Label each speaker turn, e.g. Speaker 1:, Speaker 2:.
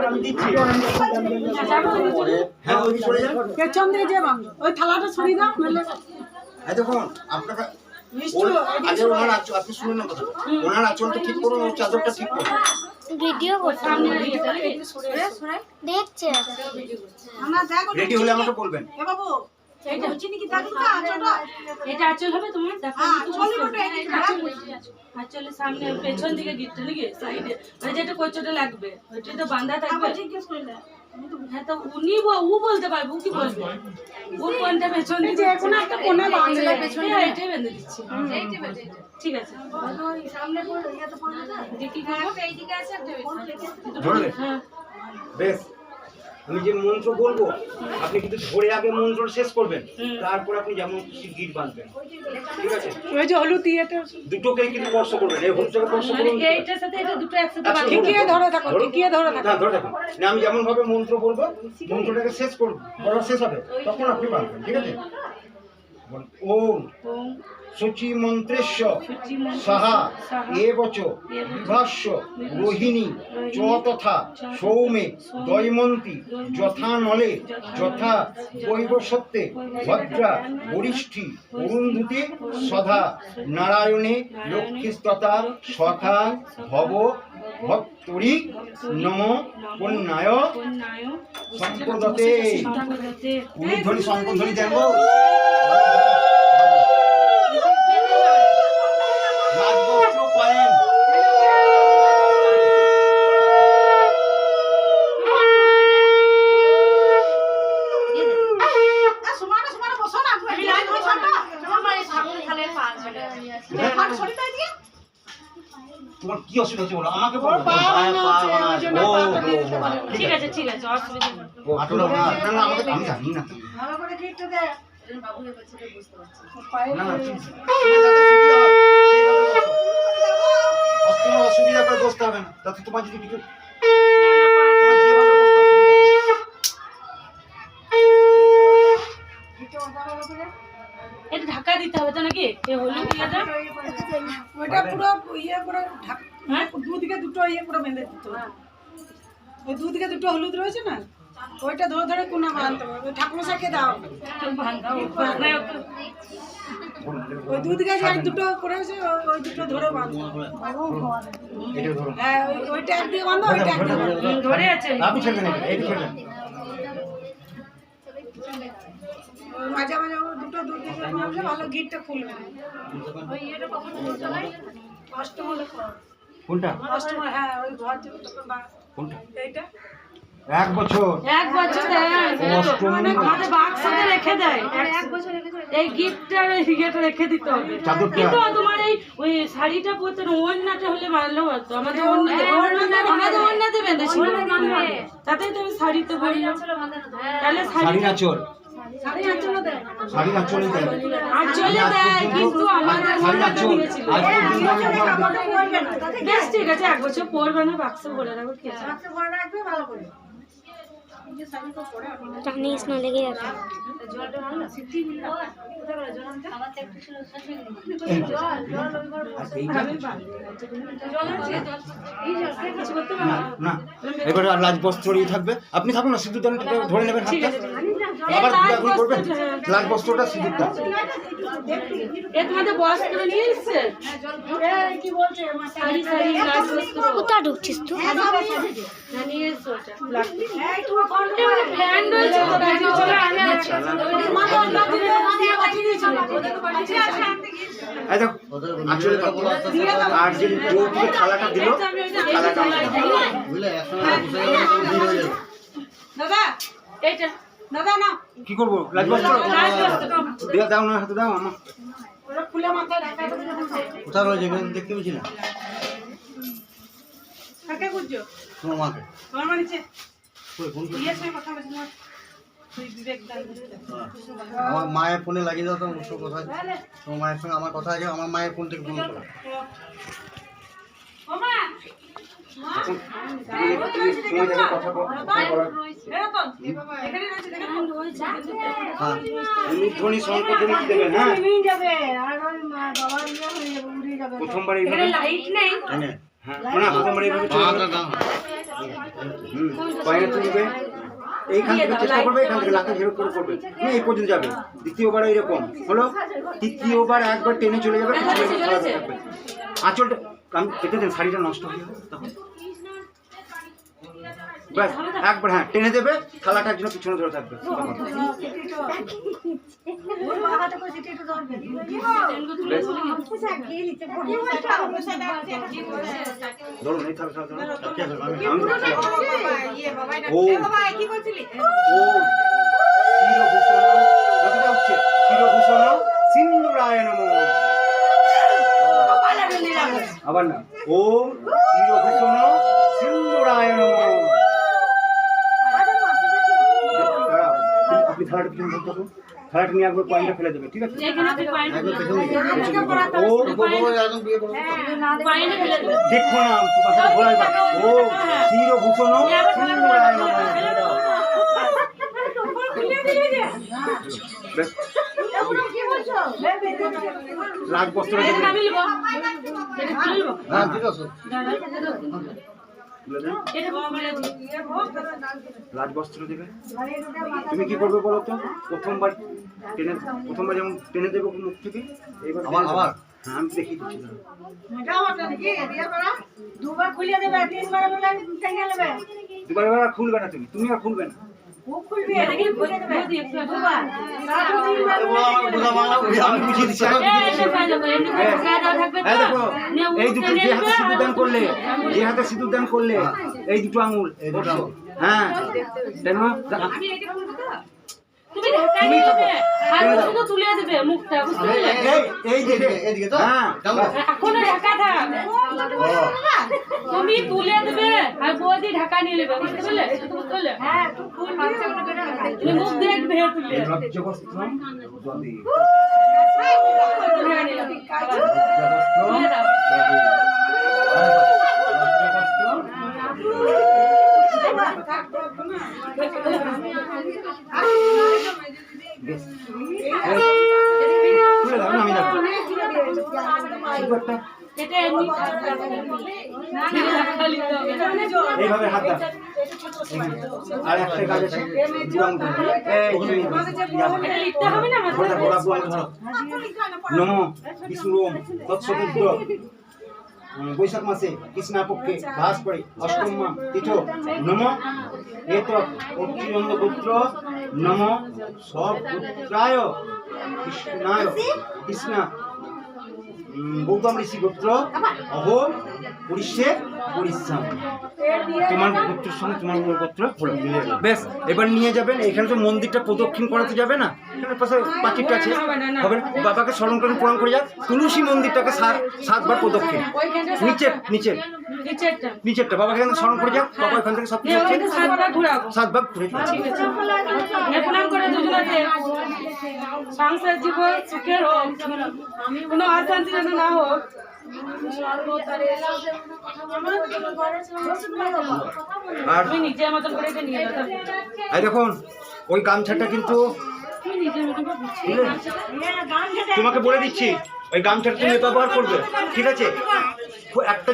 Speaker 1: আমি দিচ্ছি। হ্যাঁ ওই চলে যান।
Speaker 2: পেছন দিয়ে যে বাম ওই থালাটা ছড়িয়ে দাও নইলে
Speaker 1: এই দেখুন আপনারা আগে ওনার আচল, আপনি শুনুন না কথা, ওনার আচলটা ঠিক করুন, ওর চাদরটা ঠিক করুন।
Speaker 3: ভিডিও করতে দেখছে
Speaker 2: আমরা দেখো
Speaker 1: রেডি হলে আমাকে বলবেন।
Speaker 2: এ বাবু এইটা হচ্ছে নাকি দেখো না আচলটা
Speaker 4: এটা আঁচল হবে তোমার দেখো আঁচলের সামনে পেছন দিকে গিটটা নাকি সাইডে মানে যেটা কোচটা লাগবে ওইটা তো বাঁধা থাকবে।
Speaker 2: জিজ্ঞেস করলে
Speaker 4: হ্যাঁ তো ও বলতে পারবে, ও কি বলবে, ওর কোনটা পেছন দিকে
Speaker 2: এখন একটা কোণে বাঁধলে
Speaker 4: পেছনে এটাই বেঁধে দিচ্ছি। ঠিক আছে
Speaker 2: ওই সামনে পড়ে ইয়াতে পড়বে না
Speaker 4: কি করবো
Speaker 2: এইদিকে আছে
Speaker 1: ধরলে
Speaker 4: হ্যাঁ
Speaker 1: বেশ, আমি যে মন্ত্র বলবো আপনি কিন্তু ধরে আগে মন্ত্র শেষ করবেন, তারপর আপনি যেমন খুশি গিট বাঁধবেন, ঠিক আছে?
Speaker 2: ওই যে হলুদ ইয়েটা
Speaker 1: দুটোকে কিন্তু স্পর্শ করবেন, এই হলুদটাকে স্পর্শ করুন।
Speaker 4: এইটার সাথে এটা দুটো একসাথে
Speaker 1: আচ্ছা,
Speaker 2: ঠিকিয়ে ধরে থাকো ঠিকিয়ে ধরে থাকো
Speaker 1: না ধরে থাকুন না, আমি যেমন ভাবে মন্ত্র বলবো মন্ত্রটাকে শেষ করবো, বলা শেষ হবে তখন আপনি বাঁধবেন, ঠিক আছে? ওম শুচি মন্ত্রেশ্ব সাহা এবচ বিভাস্য রোহিণী চ তথা সৌমে দয়মন্তী যথা নলে যথা কৈবসত্যে ভদ্রা বরিষ্ঠী অরুন্ধতী সধা নারায়ণে লক্ষ্মীস্ততা সখা ভব ভক্তরি নম পুণ্যায় সম্পদতে উলুধ্বনি সম্পদধ্বনি দেব। রাজবস্ত্র পায়েন
Speaker 2: সমানে সমানে বসো না তুমি লাইন হয়ে ছাড়বা আমার এই ঠাকুর খালে পা ঝরে হাত সরিয়ে দিয়ে
Speaker 1: তোমার কি অসুবিধা হচ্ছে বলো আমাকে বলো।
Speaker 4: ঠিক আছে ঠিক আছে অসুবিধা নেই।
Speaker 1: না না আমাকে আমি জানি না
Speaker 2: ভালো করে গিটটা দে বাবু এর কাছে বুঝতে পারছি
Speaker 1: না না তুমি যাতে সুবিধা হয় সেইভাবে বসো, তোমার অসুবিধা করে বসতে হবে না, তাতে তোমার যদি কিছু তোমার যেভাবে বসতে অসুবিধা।
Speaker 4: এটা ঢাকা দিতে হবে তো নাকি এই হলুদ ইয়েটা
Speaker 2: ওইটা পুরো ইয়ে করে দুদিকে দুটো ইয়ে করে বেঁধে দিতে হবে ওই দুদিকে দুটো হলুদ রয়েছে না ওইটা ধরে ধরে কোনা বাঁধতে হবে ওই ঠাকুর সাকে দাও ওই দুদিকে যে দুটো করেছে ওই দুটো ধরে বাঁধতে হবে
Speaker 1: এটা ধরো
Speaker 2: হ্যাঁ ওইটা একদিকে বাঁধো ওইটা একদিকে বাঁধো
Speaker 4: ধরে আছে
Speaker 1: আপনি ছেড়ে দেন, এই ছেড়ে দেন।
Speaker 2: ওই মাঝে মাঝে ওই দুটো দুদিকে বাঁধলে ভালো গিটটা খুলবে ওই ইয়েটা কখন খুলতে হয় অষ্টমলে করো
Speaker 1: কোনটা
Speaker 2: অষ্টমলে হ্যাঁ ওই ঘর থেকে তখন
Speaker 1: কোনটা
Speaker 2: এইটা
Speaker 1: 1 বছর
Speaker 4: এক বছর দেয়
Speaker 1: অষ্টমী
Speaker 4: আমাদের বাক্সতে রেখে দেয় এক বছর এই গিফটটা ইয়েটা রেখে দিতে হবে
Speaker 1: চাদরটা।
Speaker 4: কিন্তু তোমার এই ওই শাড়িটা পরতে ওড়নাটা হলে ভালো হতো আমাদের ওড়নাতে বেঁধেছিল তাতেই তুমি শাড়িতে বললো তাহলে
Speaker 1: শাড়ি আঁচল
Speaker 2: শাড়ি আঁচলে দেয়
Speaker 1: শাড়ি আঁচল দেয়
Speaker 4: আঁচলে দেয় কিন্তু আমাদের
Speaker 1: শাড়ি আঁচল আজ পর্যন্ত
Speaker 4: বেশ ঠিক আছে এক বছর পরবে না বাক্স ভরে রাখো ঠিক আছে
Speaker 2: বাক্সে ভরে রাখবে ভালো করে
Speaker 3: টানিস না লেগে যাবে
Speaker 2: জলটা ভালো না সিদ্ধি মিল না কোথায় গেল জল আনতে আমার তো একটু কিছু করতে
Speaker 1: না না এবারে আর লাজ বস্ত্রই থাকবে, আপনি থাকুন না, সিঁদুর দানটা ধরে নেবেন হাতটা, আবার ঘোরাঘুরি করবেন, লাজ বস্ত্রটা সিঁদুরটা।
Speaker 4: এ তোমাদের বয়স করে নিয়ে এসছে
Speaker 2: কি বলছে
Speaker 4: শাড়ি শাড়ি লাল বস্ত্র
Speaker 3: কোথায় ঢুকছিস তুই
Speaker 4: নিয়ে এসো ওটা
Speaker 2: এই তোমার কোন
Speaker 4: ফ্যান রয়েছে তো ব্যাগে চলে আমি
Speaker 2: মা তো অন্য দিকে দিয়ে পাঠিয়ে দিয়েছিল
Speaker 1: এই দেখো আঁচলে পাবো আর যে যৌতুকে থালাটা দিল থালাটা বুঝলে
Speaker 2: দাদা
Speaker 4: এইটা
Speaker 2: দাদা না
Speaker 1: কি করব লাজ বস্ত্র
Speaker 4: লাল বস্ত্র
Speaker 1: দিয়ে দাও না, হাতে দাও আমার
Speaker 2: ওরা খুলে মাথায় রাখা আছে
Speaker 1: কোথায় রয়েছে এখানে দেখতে পেয়েছি না
Speaker 2: কাকে খুঁজছো
Speaker 1: তোমার মাকে
Speaker 2: আমার বাড়িতে
Speaker 1: কই ফোন
Speaker 2: ইয়ে সঙ্গে কথা বলছি না তুই বিবেক দাই
Speaker 5: আমার মায়ের ফোনে লাগিয়ে দাও তো মুসো কথা তোমার মায়ের সঙ্গে আমার কথা আছে, আমার মায়ের ফোন থেকে ফোন করো
Speaker 2: ও মা
Speaker 1: সময় যাবে কথা বলার
Speaker 2: এখানে রয়েছে দেখেন
Speaker 5: হ্যাঁ
Speaker 1: উলুধ্বনি সম্পদধ্বনি কি দেবেন? হ্যাঁ
Speaker 2: উড়িয়ে যাবে আর ওই বাবার ইয়ে হয়ে যাবে উড়িয়ে যাবে
Speaker 1: প্রথমবার
Speaker 4: এখানে
Speaker 1: এইভাবে
Speaker 4: লাইট নেই
Speaker 1: হ্যাঁ না প্রথমবার এইভাবে চলে
Speaker 5: দাও
Speaker 1: যাবে।
Speaker 5: দাও
Speaker 1: পায়রা তুলবে, এইখান থেকে চেষ্টা করবে, এখান থেকে লাখে ঘেরো করে করবে, তুমি এই পর্যন্ত যাবে। দ্বিতীয়বার এইরকম হলো, তৃতীয়বার একবার টেনে চলে যাবে, আঁচলটা আমি কেটে দেন, শাড়িটা নষ্ট হয়ে যাবে তখন। ব্যাস একবার হ্যাঁ টেনে দেবে, থালাটার জন্য পিছনে ধরে থাকবে তখন। ধরুন এই থালা ধরুন। ও শিরভূষণ সিন্দুরায় নমঃ। আবার না, ওম শিরভূষণ সিন্দুরায় নমঃ। আপনি থালাটা পিছনে ধরতে হবে, থালাটা নিয়ে একবার পয়েন্টটা ফেলে দেবে, ঠিক আছে? ও দেখো না পাশে ঘোরা যাবে। ও শিরভূষণ সিন্দুরায় নমঃ। রাজবস্ত্র দেবে,
Speaker 5: হ্যাঁ ঠিক আছে।
Speaker 1: রাজবস্ত্র দেবে। তুমি কি করবে বলো তো? প্রথমবার যেমন টেনে দেবো মুখ থেকে, এইবার
Speaker 5: আবার
Speaker 1: হ্যাঁ আমি দেখিয়ে দিচ্ছি।
Speaker 2: দুবার খুলিয়ে দেবে, তিনবার বলে টেনে নেবে।
Speaker 1: দুবার আর খুলবে না, তুমি আর খুলবে না। আমি বুঝিয়ে দিচ্ছি। দেখো এই দুটো যে হাতে সিঁদুর দান করলে, এই দুটো আঙুল, হ্যাঁ
Speaker 4: তুলে দেবে মুখটা, বুঝতে পারলে?
Speaker 5: এইদিকে তো
Speaker 1: হ্যাঁ
Speaker 4: এখনো ঢাকা থাক, তুমি তুলে দেবে আর বৌদি ঢাকা নিয়ে নেবে, বুঝতে পারলে? বুঝতে পারলে? তুমি মুখ দেখবে তুলে
Speaker 1: রাজ্যবস্ত্রম দদে।
Speaker 4: তুলে দাও।
Speaker 1: তুলে দাও না, আমি দেখো
Speaker 4: এটা এমনি খালি দাও।
Speaker 1: এইভাবে হাত দাও। আর একটা কাজ আছে,
Speaker 4: এটা লিখতে হবে না মাথায়?
Speaker 1: নমঃ বিষ্ণুরোম তৎসদুদ্র বৈশাখ মাসে কৃষ্ণা পক্ষে ভাস পড়ে অষ্টমা তিথ নমঃ এত অত্রিনন্দ পুত্র নমঃ সপুত্রায় কৃষ্ণায় কৃষ্ণা গৌতম ঋষি গোত্র অহো পুরুষে পরিশ্রম। তোমার গোত্রের সঙ্গে তোমার গোত্র হলো। বেশ এবার নিয়ে যাবেন, এখানে তো মন্দিরটা প্রদক্ষিণ করাতে যাবে না, এখানে পাশে পাখিটা আছে, হবে বাবাকে স্মরণ করে প্রণাম করে যাক। তুলসী মন্দিরটাকে 7বার প্রদক্ষিণ, নিচেরটা বাবাকে এখানে স্মরণ করে যাক। বাবা এখান থেকে সব কিছু 7 ভাগ ঘুরে
Speaker 4: প্রণাম করে দুজনাকে সংসার জীবন সুখের হোক, কোনো অশান্তি যেন না হোক।
Speaker 1: আর
Speaker 4: তুমি নিজের মতন করে এটা নিয়ে যাও।
Speaker 1: এই দেখুন ওই গামছাটা কিন্তু
Speaker 4: তুমি নিজের মতন করে বুঝছি।
Speaker 1: তোমাকে বলে দিচ্ছি, ওই গামছাটা তুমি ব্যবহার করবে, ঠিক আছে? একটা